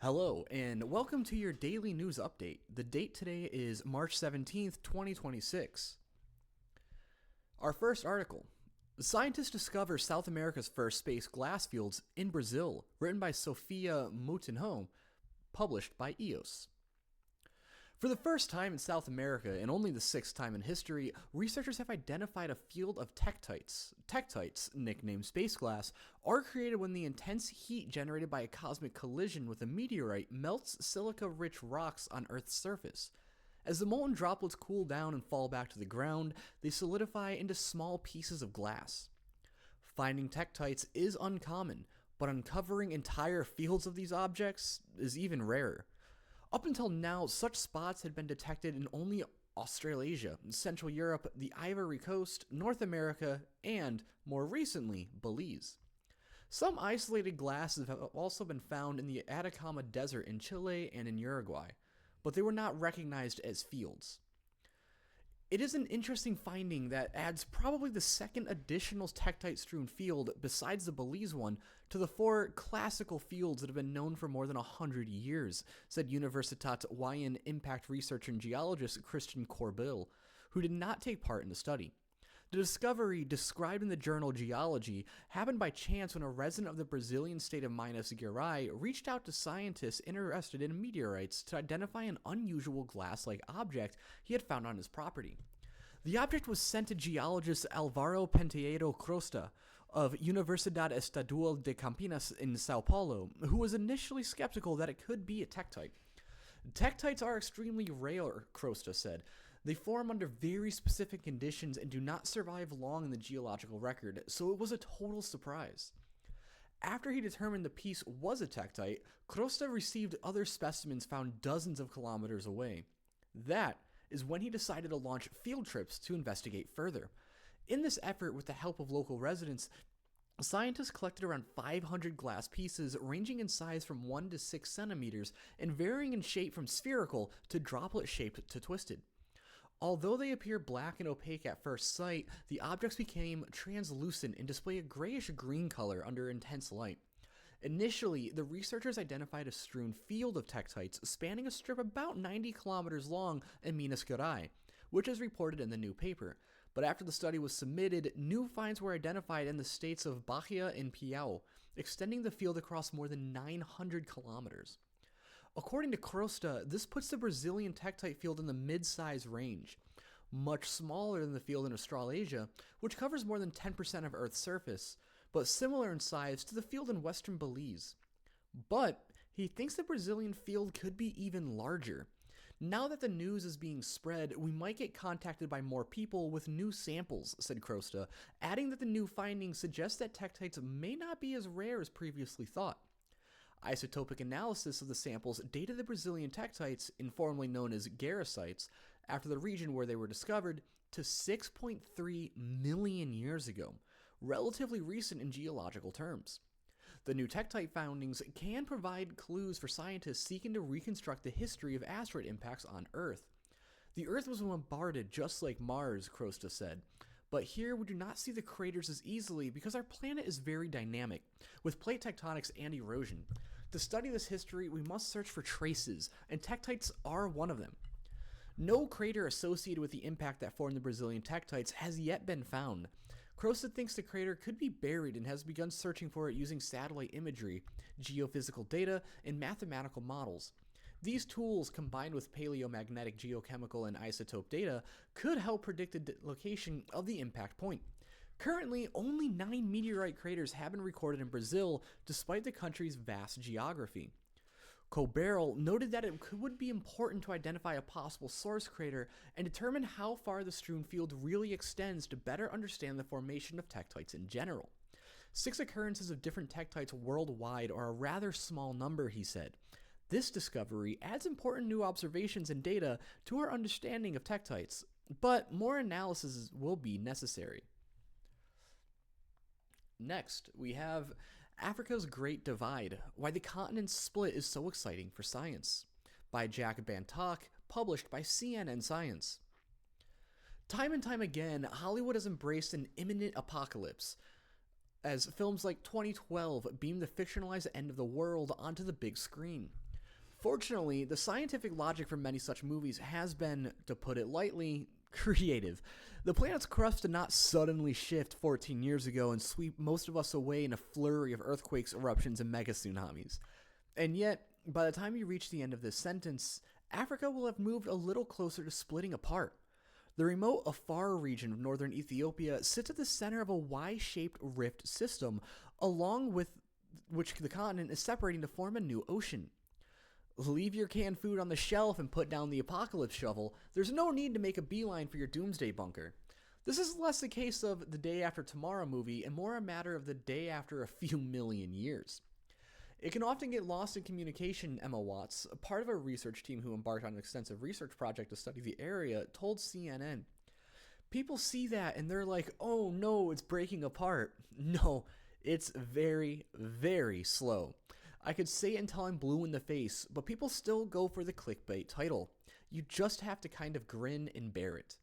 Hello, and welcome to your daily news update. The date today is March 17th, 2026. Our first article. Scientists discover South America's first space glass fields in Brazil, written by Sofia Moutinho, published by EOS. For the first time in South America, and only the sixth time in history, researchers have identified a field of tektites. Tektites, nicknamed space glass, are created when the intense heat generated by a cosmic collision with a meteorite melts silica-rich rocks on Earth's surface. As the molten droplets cool down and fall back to the ground, they solidify into small pieces of glass. Finding tektites is uncommon, but uncovering entire fields of these objects is even rarer. Up until now, such spots had been detected in only Australasia, Central Europe, the Ivory Coast, North America, and, more recently, Belize. Some isolated glasses have also been found in the Atacama Desert in Chile and in Uruguay, but they were not recognized as fields. It is an interesting finding that adds probably the second additional tektite-strewn field, besides the Belize one, to the four classical fields that have been known for more than 100 years, said Universitat Wien impact researcher and geologist Christian Corbill, who did not take part in the study. The discovery, described in the journal Geology, happened by chance when a resident of the Brazilian state of Minas Gerais reached out to scientists interested in meteorites to identify an unusual glass-like object he had found on his property. The object was sent to geologist Álvaro Penteado Crosta of Universidade Estadual de Campinas in São Paulo, who was initially skeptical that it could be a tektite. Tektites are extremely rare, Crosta said. They form under very specific conditions and do not survive long in the geological record, so it was a total surprise. After he determined the piece was a tektite, Crosta received other specimens found dozens of kilometers away. That is when he decided to launch field trips to investigate further. In this effort, with the help of local residents, scientists collected around 500 glass pieces ranging in size from 1 to 6 centimeters and varying in shape from spherical to droplet-shaped to twisted. Although they appear black and opaque at first sight, the objects became translucent and display a grayish-green color under intense light. Initially, the researchers identified a strewn field of tektites spanning a strip about 90 kilometers long in Minas Gerais, which is reported in the new paper. But after the study was submitted, new finds were identified in the states of Bahia and Piau, extending the field across more than 900 kilometers. According to Crosta, this puts the Brazilian tektite field in the mid-size range, much smaller than the field in Australasia, which covers more than 10% of Earth's surface, but similar in size to the field in western Belize. But he thinks the Brazilian field could be even larger. Now that the news is being spread, we might get contacted by more people with new samples, said Crosta, adding that the new findings suggest that tektites may not be as rare as previously thought. Isotopic analysis of the samples dated the Brazilian tektites, informally known as garicites, after the region where they were discovered, to 6.3 million years ago, relatively recent in geological terms. The new tektite findings can provide clues for scientists seeking to reconstruct the history of asteroid impacts on Earth. The Earth was bombarded just like Mars, Crosta said, but here we do not see the craters as easily because our planet is very dynamic, with plate tectonics and erosion. To study this history, we must search for traces, and tektites are one of them. No crater associated with the impact that formed the Brazilian tektites has yet been found. Crosta thinks the crater could be buried and has begun searching for it using satellite imagery, geophysical data, and mathematical models. These tools, combined with paleomagnetic, geochemical, and isotope data, could help predict the location of the impact point. Currently, only 9 meteorite craters have been recorded in Brazil, despite the country's vast geography. Corbill noted that it would be important to identify a possible source crater and determine how far the strewn field really extends to better understand the formation of tektites in general. 6 occurrences of different tektites worldwide are a rather small number, he said. This discovery adds important new observations and data to our understanding of tektites, but more analysis will be necessary. Next, we have Africa's Great Divide, Why the Continent Split is So Exciting for Science, by Jack Bantock, published by CNN Science. Time and time again, Hollywood has embraced an imminent apocalypse, as films like 2012 beam the fictionalized end of the world onto the big screen. Fortunately, the scientific logic for many such movies has been, to put it lightly, creative. The planet's crust did not suddenly shift 14 years ago and sweep most of us away in a flurry of earthquakes, eruptions, and mega tsunamis. And yet, by the time you reach the end of this sentence, Africa will have moved a little closer to splitting apart. The remote Afar region of northern Ethiopia sits at the center of a Y-shaped rift system, along with which the continent is separating to form a new ocean. Leave your canned food on the shelf and put down the apocalypse shovel. There's no need to make a beeline for your doomsday bunker. This is less a case of the day after tomorrow movie and more a matter of the day after a few million years. It can often get lost in communication, Emma Watts, a part of a research team who embarked on an extensive research project to study the area, told CNN. People see that and they're like, oh no, it's breaking apart. No, it's very, very slow. I could say it until I'm blue in the face, but people still go for the clickbait title. You just have to kind of grin and bear it.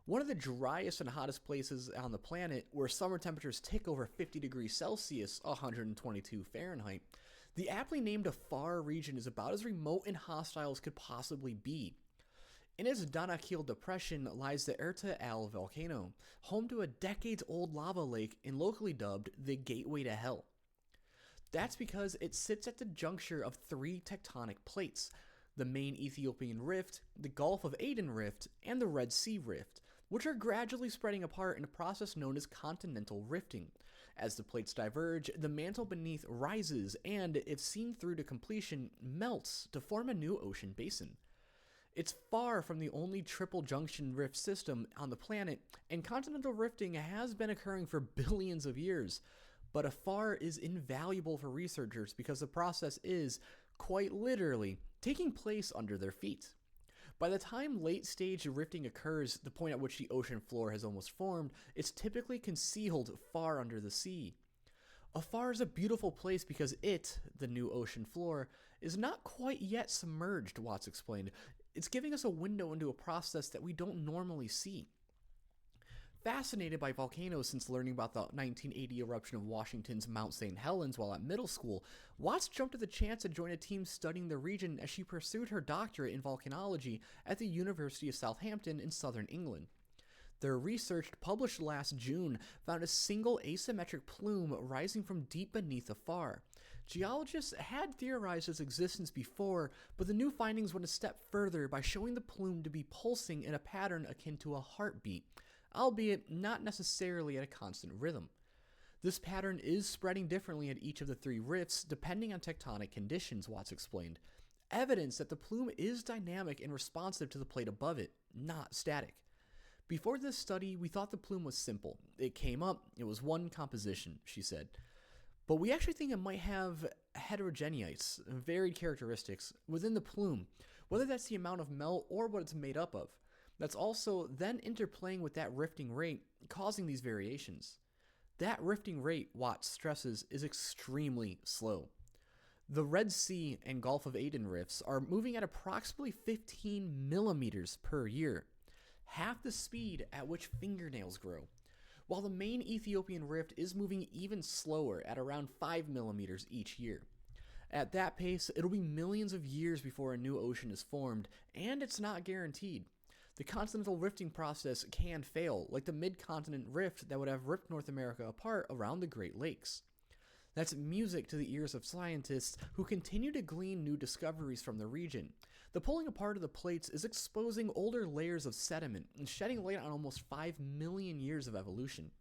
One of the driest and hottest places on the planet, where summer temperatures tick over 50 degrees Celsius, 122 Fahrenheit, the aptly named Afar region is about as remote and hostile as could possibly be. In its Danakil Depression lies the Erta Al volcano, home to a decades-old lava lake and locally dubbed the Gateway to Hell. That's because it sits at the juncture of three tectonic plates: the main Ethiopian rift, the Gulf of Aden rift, and the Red Sea rift, which are gradually spreading apart in a process known as continental rifting. As the plates diverge, the mantle beneath rises and, if seen through to completion, melts to form a new ocean basin. It's far from the only triple junction rift system on the planet, and continental rifting has been occurring for billions of years. But Afar is invaluable for researchers because the process is, quite literally, taking place under their feet. By the time late-stage rifting occurs, the point at which the ocean floor has almost formed, it's typically concealed far under the sea. Afar is a beautiful place because it, the new ocean floor, is not quite yet submerged, Watts explained. It's giving us a window into a process that we don't normally see. Fascinated by volcanoes since learning about the 1980 eruption of Washington's Mount St. Helens while at middle school, Watts jumped at the chance to join a team studying the region as she pursued her doctorate in volcanology at the University of Southampton in southern England. Their research, published last June, found a single asymmetric plume rising from deep beneath Afar. Geologists had theorized its existence before, but the new findings went a step further by showing the plume to be pulsing in a pattern akin to a heartbeat, albeit not necessarily at a constant rhythm. This pattern is spreading differently at each of the three rifts depending on tectonic conditions, Watts explained. Evidence that the plume is dynamic and responsive to the plate above it, not static. Before this study, we thought the plume was simple. It came up, it was one composition, she said. But we actually think it might have heterogeneities, varied characteristics, within the plume, whether that's the amount of melt or what it's made up of. That's also then interplaying with that rifting rate, causing these variations. That rifting rate, Watts stresses, is extremely slow. The Red Sea and Gulf of Aden rifts are moving at approximately 15 millimeters per year, half the speed at which fingernails grow, while the main Ethiopian rift is moving even slower at around 5 millimeters each year. At that pace, it'll be millions of years before a new ocean is formed, and it's not guaranteed. The continental rifting process can fail, like the mid-continent rift that would have ripped North America apart around the Great Lakes. That's music to the ears of scientists who continue to glean new discoveries from the region. The pulling apart of the plates is exposing older layers of sediment and shedding light on almost 5 million years of evolution.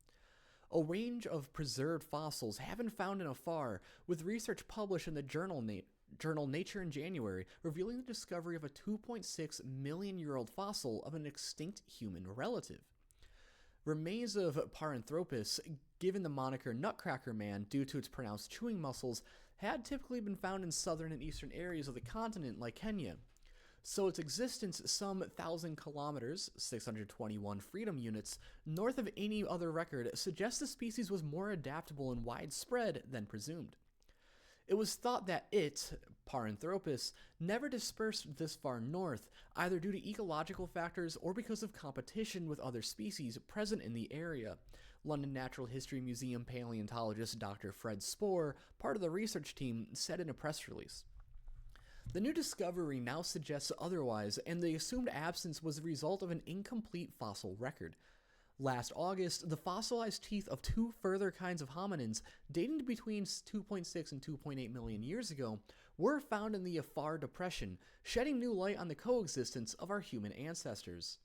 A range of preserved fossils have been found in Afar, with research published in the journal Nature in January, revealing the discovery of a 2.6 million-year-old fossil of an extinct human relative. Remains of Paranthropus, given the moniker Nutcracker Man due to its pronounced chewing muscles, had typically been found in southern and eastern areas of the continent like Kenya. So its existence some 1,000 kilometers, 621 freedom units, north of any other record suggests the species was more adaptable and widespread than presumed. It was thought that it, Paranthropus, never dispersed this far north, either due to ecological factors or because of competition with other species present in the area. London Natural History Museum paleontologist Dr. Fred Spoor, part of the research team, said in a press release. The new discovery now suggests otherwise, and the assumed absence was the result of an incomplete fossil record. Last August, the fossilized teeth of two further kinds of hominins, dating to between 2.6 and 2.8 million years ago, were found in the Afar Depression, shedding new light on the coexistence of our human ancestors.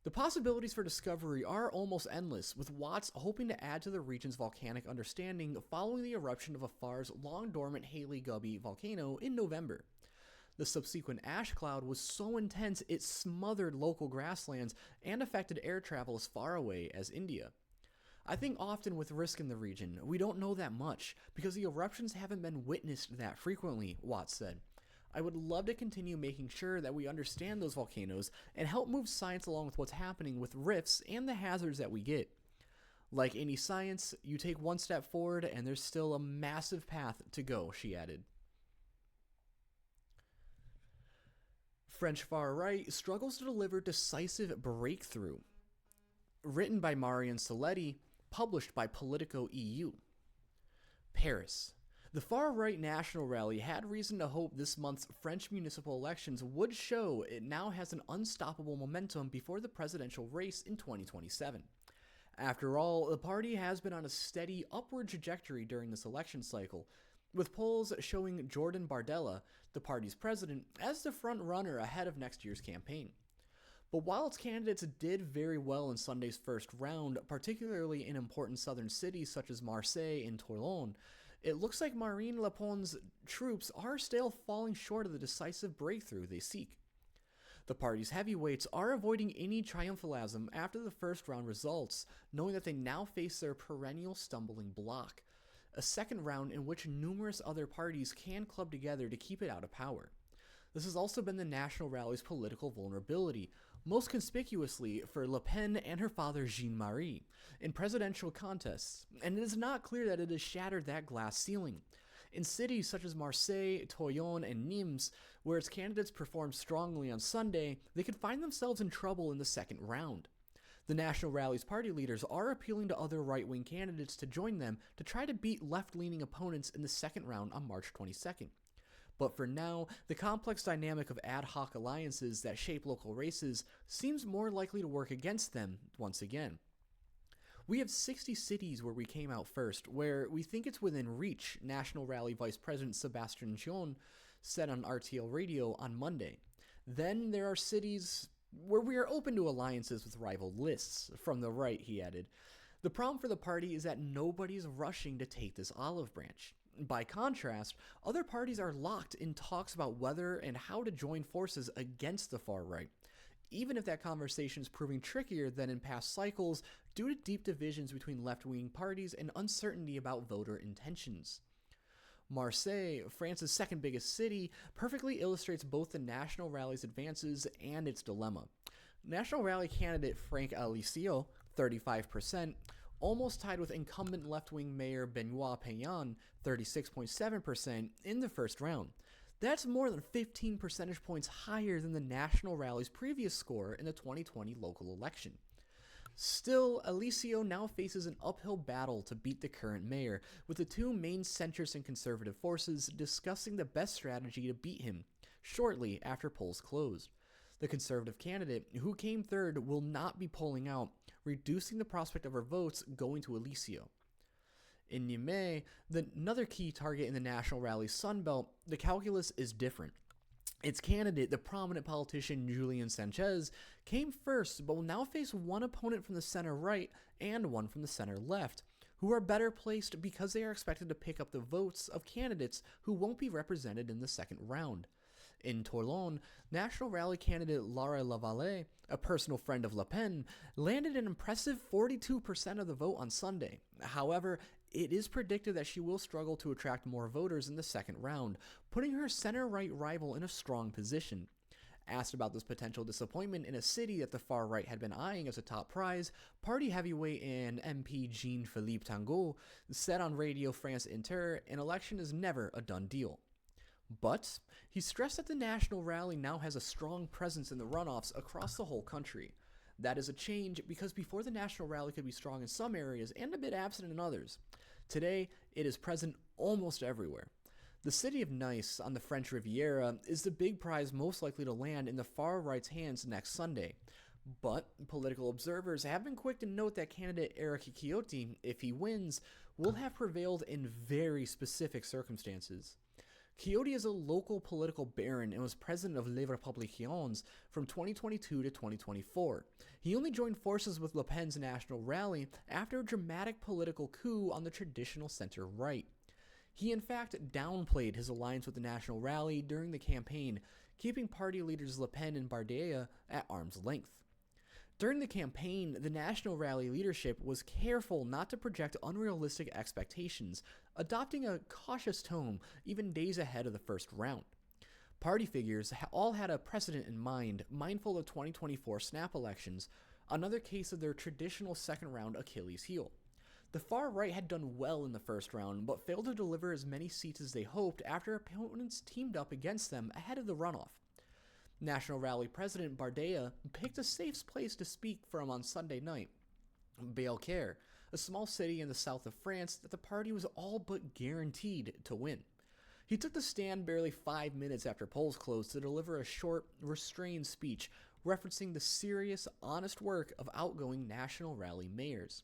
The possibilities for discovery are almost endless, with Watts hoping to add to the region's volcanic understanding following the eruption of Afar's long-dormant Haley-Gubby volcano in November. The subsequent ash cloud was so intense it smothered local grasslands and affected air travel as far away as India. I think often with risk in the region, we don't know that much because the eruptions haven't been witnessed that frequently, Watts said. I would love to continue making sure that we understand those volcanoes and help move science along with what's happening with rifts and the hazards that we get. Like any science, you take one step forward and there's still a massive path to go, she added. French far-right struggles to deliver decisive breakthrough. Written by Marion Saletti, published by Politico EU. Paris. The far-right National Rally had reason to hope this month's French municipal elections would show it now has an unstoppable momentum before the presidential race in 2027. After all, the party has been on a steady upward trajectory during this election cycle, with polls showing Jordan Bardella, the party's president, as the front-runner ahead of next year's campaign. But while its candidates did very well in Sunday's first round, particularly in important southern cities such as Marseille and Toulon, it looks like Marine Le Pen's troops are still falling short of the decisive breakthrough they seek. The party's heavyweights are avoiding any triumphalism after the first round results, knowing that they now face their perennial stumbling block, a second round in which numerous other parties can club together to keep it out of power. This has also been the National Rally's political vulnerability, most conspicuously for Le Pen and her father Jean-Marie, in presidential contests, and it is not clear that it has shattered that glass ceiling. In cities such as Marseille, Toulon, and Nîmes, where its candidates performed strongly on Sunday, they could find themselves in trouble in the second round. The National Rally's party leaders are appealing to other right-wing candidates to join them to try to beat left-leaning opponents in the second round on March 22nd. But for now, the complex dynamic of ad hoc alliances that shape local races seems more likely to work against them once again. We have 60 cities where we came out first, where we think it's within reach, National Rally Vice President Sébastien Jean said on RTL Radio on Monday. Then there are cities where we are open to alliances with rival lists, from the right, he added. The problem for the party is that nobody's rushing to take this olive branch. By contrast, other parties are locked in talks about whether and how to join forces against the far right, even if that conversation is proving trickier than in past cycles due to deep divisions between left-wing parties and uncertainty about voter intentions. Marseille, France's second biggest city, perfectly illustrates both the National Rally's advances and its dilemma. National Rally candidate Franck Alicio, 35%, almost tied with incumbent left-wing mayor Benoit Payan, 36.7%, in the first round. That's more than 15 percentage points higher than the National Rally's previous score in the 2020 local election. Still, Alicio now faces an uphill battle to beat the current mayor, with the two main centrist and conservative forces discussing the best strategy to beat him shortly after polls closed. The conservative candidate, who came third, will not be polling out, reducing the prospect of her votes going to Alicio. In Niamey, another key target in the National Rally Sunbelt, the calculus is different. Its candidate, the prominent politician Julien Sanchez, came first but will now face one opponent from the center-right and one from the center-left, who are better placed because they are expected to pick up the votes of candidates who won't be represented in the second round. In Toulon, National Rally candidate Laura Lavallee, a personal friend of Le Pen, landed an impressive 42% of the vote on Sunday. However, it is predicted that she will struggle to attract more voters in the second round, putting her center-right rival in a strong position. Asked about this potential disappointment in a city that the far right had been eyeing as a top prize, party heavyweight and MP Jean-Philippe Tanguy said on Radio France Inter, an election is never a done deal. But he stressed that the National Rally now has a strong presence in the runoffs across the whole country. That is a change because before the National Rally could be strong in some areas and a bit absent in others. Today, it is present almost everywhere. The city of Nice on the French Riviera is the big prize most likely to land in the far right's hands next Sunday. But political observers have been quick to note that candidate RFK Jr, if he wins, will have prevailed in very specific circumstances. Quixote is a local political baron and was president of Les Républicains from 2022 to 2024. He only joined forces with Le Pen's national rally after a dramatic political coup on the traditional center-right. He in fact downplayed his alliance with the national rally during the campaign, keeping party leaders Le Pen and Bardet at arm's length. During the campaign, the National Rally leadership was careful not to project unrealistic expectations, adopting a cautious tone even days ahead of the first round. Party figures all had a precedent in mind, mindful of 2024 snap elections, another case of their traditional second-round Achilles heel. The far right had done well in the first round, but failed to deliver as many seats as they hoped after opponents teamed up against them ahead of the runoff. National Rally President Bardet picked a safe place to speak from on Sunday night, Beaucaire, a small city in the south of France that the party was all but guaranteed to win. He took the stand barely 5 minutes after polls closed to deliver a short, restrained speech referencing the serious, honest work of outgoing National Rally mayors.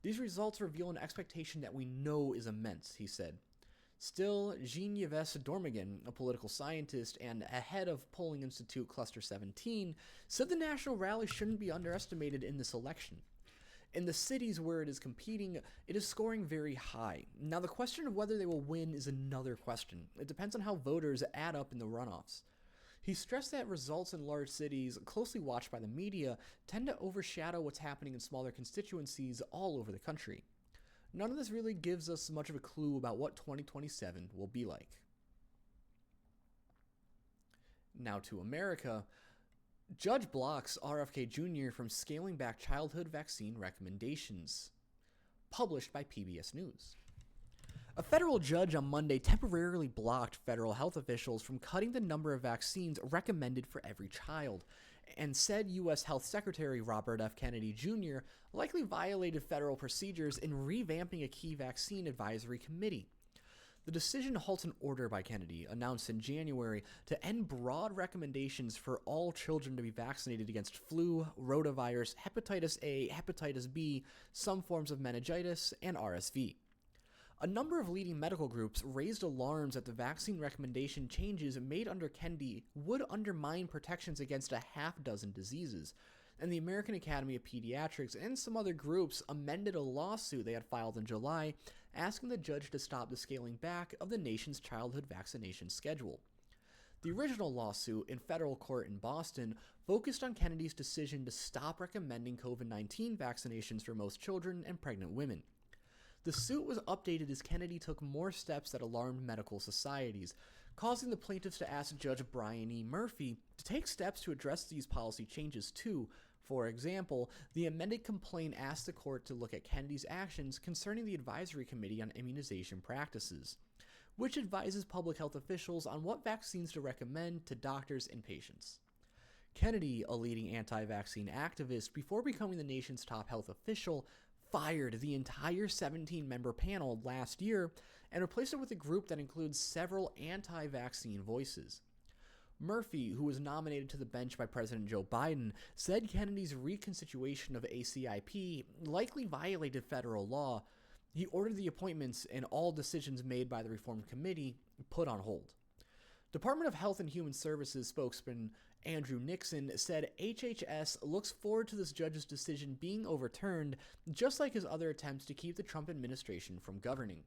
These results reveal an expectation that we know is immense, he said. Still, Jean-Yves Dormegan, a political scientist and a head of polling institute Cluster 17, said the National Rally shouldn't be underestimated in this election. In the cities where it is competing, it is scoring very high. Now, the question of whether they will win is another question. It depends on how voters add up in the runoffs. He stressed that results in large cities, closely watched by the media, tend to overshadow what's happening in smaller constituencies all over the country. None of this really gives us much of a clue about what 2027 will be like. Now to America. Judge blocks RFK Jr. from scaling back childhood vaccine recommendations. Published by PBS News. A federal judge on Monday temporarily blocked federal health officials from cutting the number of vaccines recommended for every child, and said U.S. Health Secretary Robert F. Kennedy Jr. likely violated federal procedures in revamping a key vaccine advisory committee. The decision halts an order by Kennedy, announced in January, to end broad recommendations for all children to be vaccinated against flu, rotavirus, hepatitis A, hepatitis B, some forms of meningitis, and RSV. A number of leading medical groups raised alarms that the vaccine recommendation changes made under Kennedy would undermine protections against a half-dozen diseases, and the American Academy of Pediatrics and some other groups amended a lawsuit they had filed in July, asking the judge to stop the scaling back of the nation's childhood vaccination schedule. The original lawsuit in federal court in Boston focused on Kennedy's decision to stop recommending COVID-19 vaccinations for most children and pregnant women. The suit was updated as Kennedy took more steps that alarmed medical societies, causing the plaintiffs to ask Judge Brian E. Murphy to take steps to address these policy changes too. For example, the amended complaint asked the court to look at Kennedy's actions concerning the Advisory Committee on Immunization Practices, which advises public health officials on what vaccines to recommend to doctors and patients. Kennedy, a leading anti-vaccine activist before becoming the nation's top health official, fired the entire 17-member panel last year and replaced it with a group that includes several anti-vaccine voices. Murphy, who was nominated to the bench by President Joe Biden, said Kennedy's reconstitution of ACIP likely violated federal law. He ordered the appointments and all decisions made by the Reform Committee put on hold. Department of Health and Human Services spokesman Andrew Nixon said HHS looks forward to this judge's decision being overturned, just like his other attempts to keep the Trump administration from governing.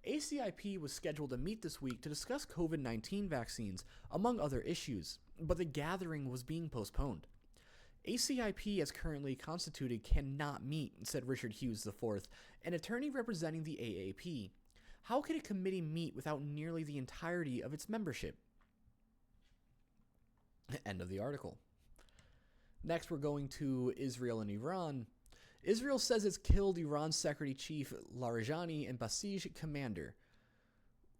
ACIP was scheduled to meet this week to discuss COVID-19 vaccines, among other issues, but the gathering was being postponed. ACIP, as currently constituted, cannot meet, said Richard Hughes IV, an attorney representing the AAP. How can a committee meet without nearly the entirety of its membership? End of the article. Next, we're going to Israel and Iran. Israel says it's killed Iran's Security Chief Larijani and Basij commander.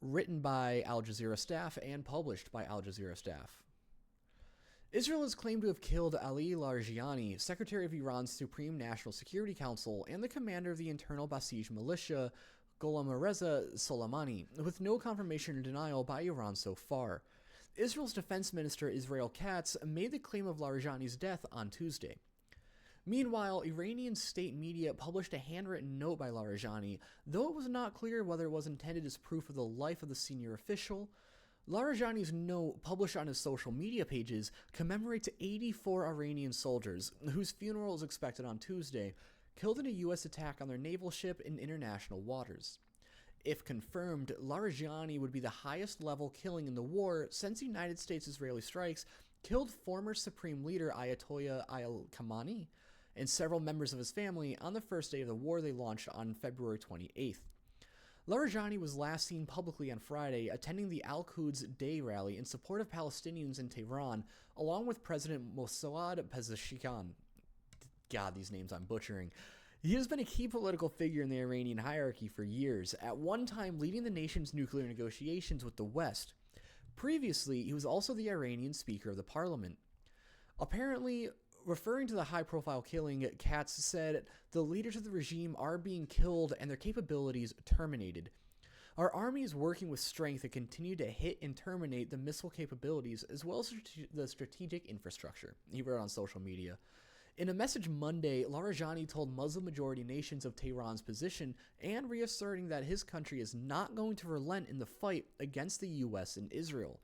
Written by Al Jazeera staff and published by Al Jazeera staff. Israel is claimed to have killed Ali Larijani, Secretary of Iran's Supreme National Security Council and the commander of the internal Basij militia Reza Soleimani, with no confirmation or denial by Iran so far. Israel's defense minister Israel Katz made the claim of Larijani's death on Tuesday. Meanwhile, Iranian state media published a handwritten note by Larijani, though it was not clear whether it was intended as proof of the life of the senior official. Larijani's note, published on his social media pages, commemorates 84 Iranian soldiers, whose funeral is expected on Tuesday, killed in a U.S. attack on their naval ship in international waters. If confirmed, Larijani would be the highest-level killing in the war since United States-Israeli strikes killed former Supreme Leader Ayatollah Khamenei and several members of his family on the first day of the war they launched on February 28th. Larijani was last seen publicly on Friday attending the Al-Quds Day rally in support of Palestinians in Tehran, along with President Mossad Pezeshkian. God, these names I'm butchering. He has been a key political figure in the Iranian hierarchy for years, at one time leading the nation's nuclear negotiations with the West. Previously, he was also the Iranian Speaker of the Parliament. Apparently, referring to the high-profile killing, Katz said, "The leaders of the regime are being killed and their capabilities terminated. Our army is working with strength to continue to hit and terminate the missile capabilities as well as the strategic infrastructure," he wrote on social media. In a message Monday, Larijani told Muslim-majority nations of Tehran's position and reasserting that his country is not going to relent in the fight against the U.S. and Israel.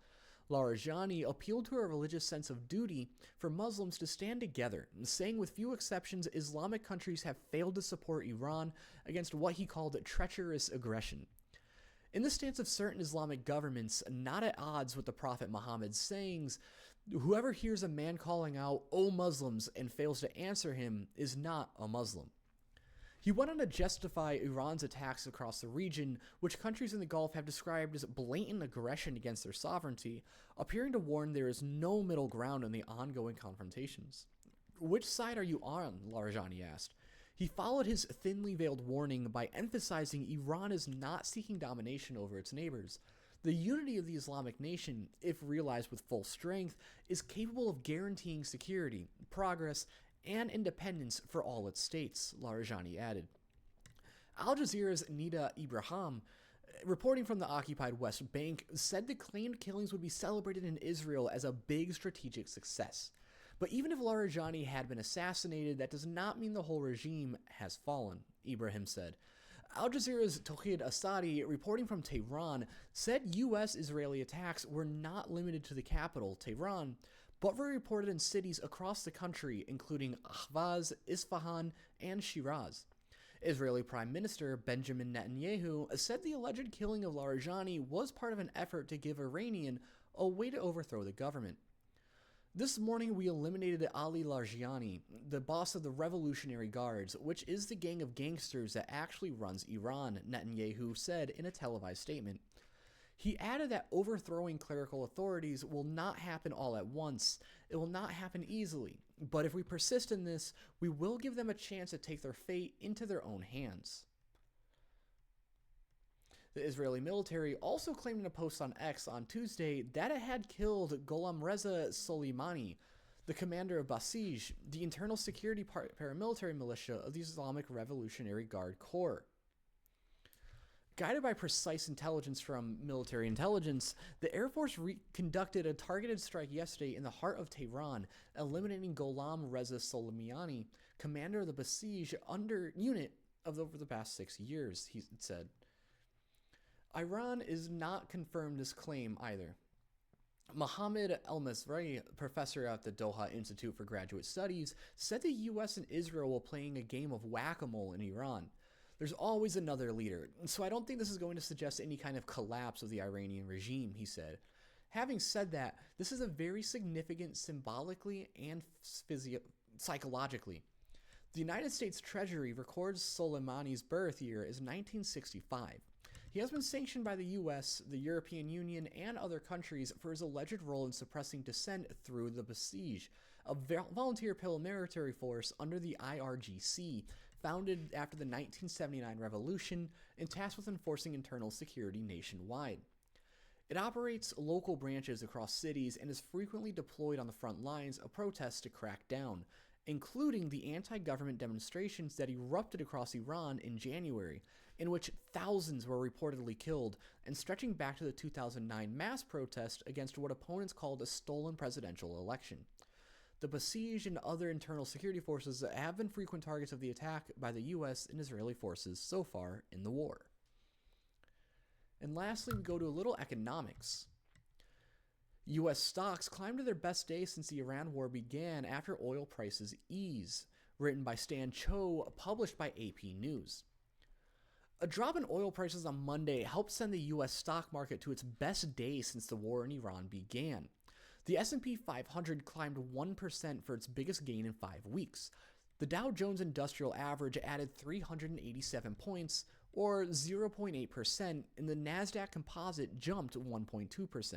Larijani appealed to a religious sense of duty for Muslims to stand together, saying with few exceptions, Islamic countries have failed to support Iran against what he called treacherous aggression. In the stance of certain Islamic governments, not at odds with the Prophet Muhammad's sayings, whoever hears a man calling out, "O Muslims," and fails to answer him is not a Muslim. He went on to justify Iran's attacks across the region, which countries in the Gulf have described as blatant aggression against their sovereignty, appearing to warn there is no middle ground in the ongoing confrontations. "Which side are you on?" Larijani asked. He followed his thinly veiled warning by emphasizing Iran is not seeking domination over its neighbors. The unity of the Islamic nation, if realized with full strength, is capable of guaranteeing security, progress, and independence for all its states, Larijani added. Al Jazeera's Nida Ibrahim, reporting from the occupied West Bank, said the claimed killings would be celebrated in Israel as a big strategic success. But even if Larijani had been assassinated, that does not mean the whole regime has fallen, Ibrahim said. Al Jazeera's Tawhid Asadi, reporting from Tehran, said U.S.-Israeli attacks were not limited to the capital, Tehran, but were reported in cities across the country, including Ahvaz, Isfahan, and Shiraz. Israeli Prime Minister Benjamin Netanyahu said the alleged killing of Larijani was part of an effort to give Iranian a way to overthrow the government. "This morning we eliminated Ali Larijani, the boss of the Revolutionary Guards, which is the gang of gangsters that actually runs Iran," Netanyahu said in a televised statement. He added that overthrowing clerical authorities will not happen all at once. It will not happen easily. But if we persist in this, we will give them a chance to take their fate into their own hands. The Israeli military also claimed in a post on X on Tuesday that it had killed Gholam Reza Soleimani, the commander of Basij, the internal security paramilitary militia of the Islamic Revolutionary Guard Corps. Guided by precise intelligence from military intelligence, the Air Force conducted a targeted strike yesterday in the heart of Tehran, eliminating Gholam Reza Soleimani, commander of the Basij unit over the past 6 years, he said. Iran is not confirmed this claim either. Mohammed El-Masri, professor at the Doha Institute for Graduate Studies, said the U.S. and Israel were playing a game of whack-a-mole in Iran. There's always another leader, so I don't think this is going to suggest any kind of collapse of the Iranian regime, he said. Having said that, this is a very significant symbolically and psychologically. The United States Treasury records Soleimani's birth year as 1965. He has been sanctioned by the U.S., the European Union, and other countries for his alleged role in suppressing dissent through the Basij, a volunteer paramilitary force under the IRGC, founded after the 1979 revolution and tasked with enforcing internal security nationwide. It operates local branches across cities and is frequently deployed on the front lines of protests to crack down, including the anti-government demonstrations that erupted across Iran in January, in which thousands were reportedly killed, and stretching back to the 2009 mass protest against what opponents called a stolen presidential election. The Basij and other internal security forces have been frequent targets of the attack by the US and Israeli forces so far in the war. And lastly, we go to a little economics. US stocks climbed to their best day since the Iran war began after oil prices ease, written by Stan Cho, published by AP News. A drop in oil prices on Monday helped send the US stock market to its best day since the war in Iran began. The S&P 500 climbed 1% for its biggest gain in 5 weeks. The Dow Jones Industrial Average added 387 points, or 0.8%, and the Nasdaq Composite jumped 1.2%.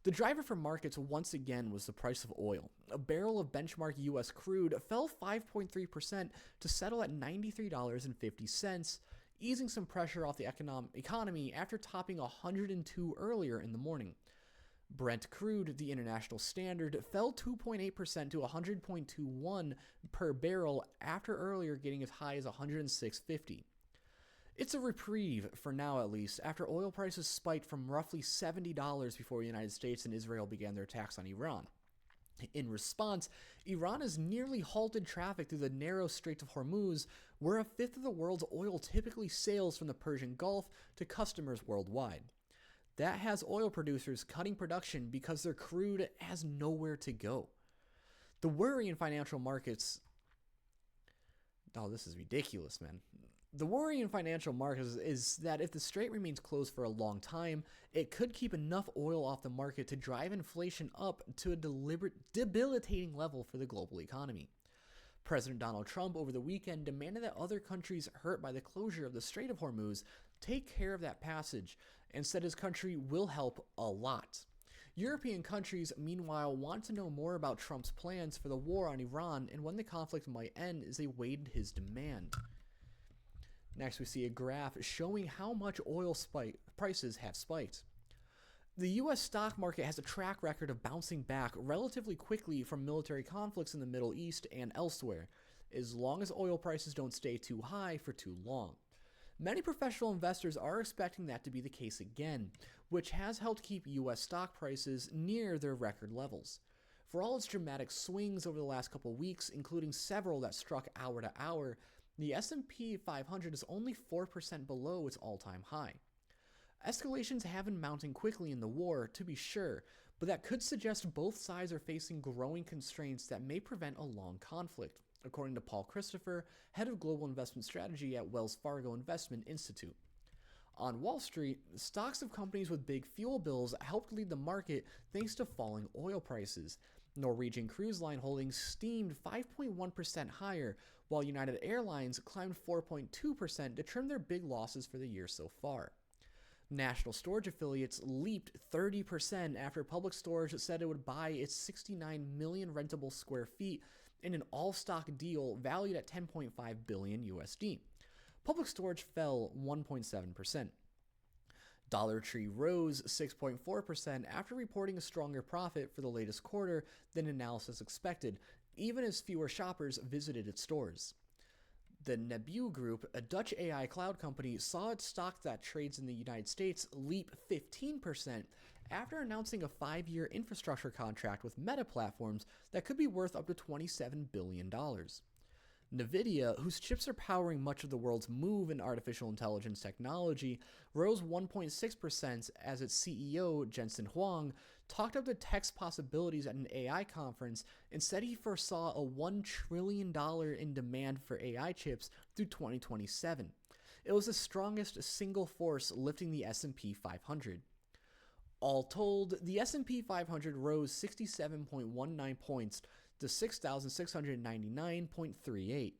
The driver for markets once again was the price of oil. A barrel of benchmark U.S. crude fell 5.3% to settle at $93.50, easing some pressure off the economy after topping 102 earlier in the morning. Brent crude, the international standard, fell 2.8% to 100.21 per barrel after earlier getting as high as 106.50. It's a reprieve, for now at least, after oil prices spiked from roughly $70 before the United States and Israel began their attacks on Iran. In response, Iran has nearly halted traffic through the narrow Strait of Hormuz, where a fifth of the world's oil typically sails from the Persian Gulf to customers worldwide. That has oil producers cutting production because their crude has nowhere to go. The worry in financial markets... Oh, this is ridiculous, man. The worry in financial markets is that if the strait remains closed for a long time, it could keep enough oil off the market to drive inflation up to a debilitating level for the global economy. President Donald Trump over the weekend demanded that other countries hurt by the closure of the Strait of Hormuz take care of that passage, and said his country will help a lot. European countries, meanwhile, want to know more about Trump's plans for the war on Iran and when the conflict might end as they weighed his demand. Next, we see a graph showing how much oil prices have spiked. The U.S. stock market has a track record of bouncing back relatively quickly from military conflicts in the Middle East and elsewhere, as long as oil prices don't stay too high for too long. Many professional investors are expecting that to be the case again, which has helped keep U.S. stock prices near their record levels. For all its dramatic swings over the last couple weeks, including several that struck hour to hour, the S&P 500 is only 4% below its all-time high. Escalations have been mounting quickly in the war, to be sure, but that could suggest both sides are facing growing constraints that may prevent a long conflict, according to Paul Christopher, head of global investment strategy at Wells Fargo Investment Institute. On Wall Street, stocks of companies with big fuel bills helped lead the market thanks to falling oil prices. Norwegian Cruise Line holdings steamed 5.1% higher, while United Airlines climbed 4.2% to trim their big losses for the year so far. National Storage affiliates leaped 30% after Public Storage said it would buy its 69 million rentable square feet in an all-stock deal valued at $10.5 billion USD. Public Storage fell 1.7%. Dollar Tree rose 6.4% after reporting a stronger profit for the latest quarter than analysts expected, even as fewer shoppers visited its stores. The Nebu Group, a Dutch AI cloud company, saw its stock that trades in the United States leap 15% after announcing a 5-year infrastructure contract with Meta Platforms that could be worth up to $27 billion. NVIDIA, whose chips are powering much of the world's move in artificial intelligence technology, rose 1.6% as its CEO, Jensen Huang, talked up the tech's possibilities at an AI conference and said he foresaw a $1 trillion in demand for AI chips through 2027. It was the strongest single force lifting the S&P 500. All told, the S&P 500 rose 67.19 points to 6,699.38.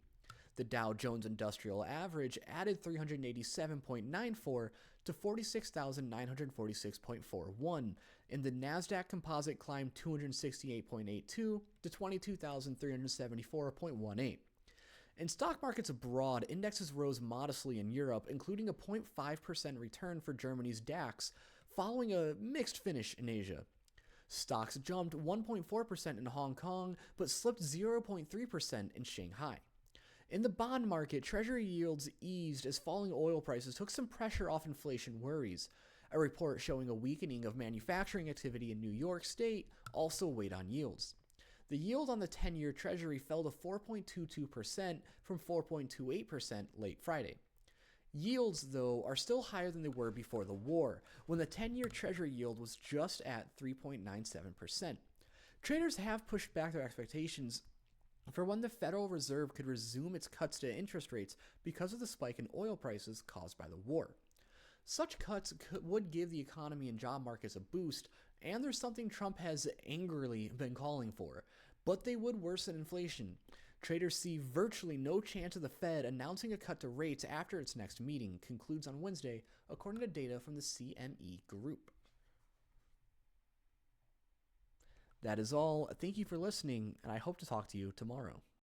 The Dow Jones Industrial Average added 387.94 to 46,946.41, and the Nasdaq Composite climbed 268.82 to 22,374.18. In stock markets abroad, indexes rose modestly in Europe, including a 0.5% return for Germany's DAX, following a mixed finish in Asia. Stocks jumped 1.4% in Hong Kong, but slipped 0.3% in Shanghai. In the bond market, Treasury yields eased as falling oil prices took some pressure off inflation worries. A report showing a weakening of manufacturing activity in New York State also weighed on yields. The yield on the 10-year Treasury fell to 4.22% from 4.28% late Friday. Yields, though, are still higher than they were before the war, when the 10-year Treasury yield was just at 3.97%. Traders have pushed back their expectations for when the Federal Reserve could resume its cuts to interest rates because of the spike in oil prices caused by the war. Such cuts would give the economy and job markets a boost, and there's something Trump has angrily been calling for, but they would worsen inflation. Traders see virtually no chance of the Fed announcing a cut to rates after its next meeting concludes on Wednesday, according to data from the CME Group. That is all. Thank you for listening, and I hope to talk to you tomorrow.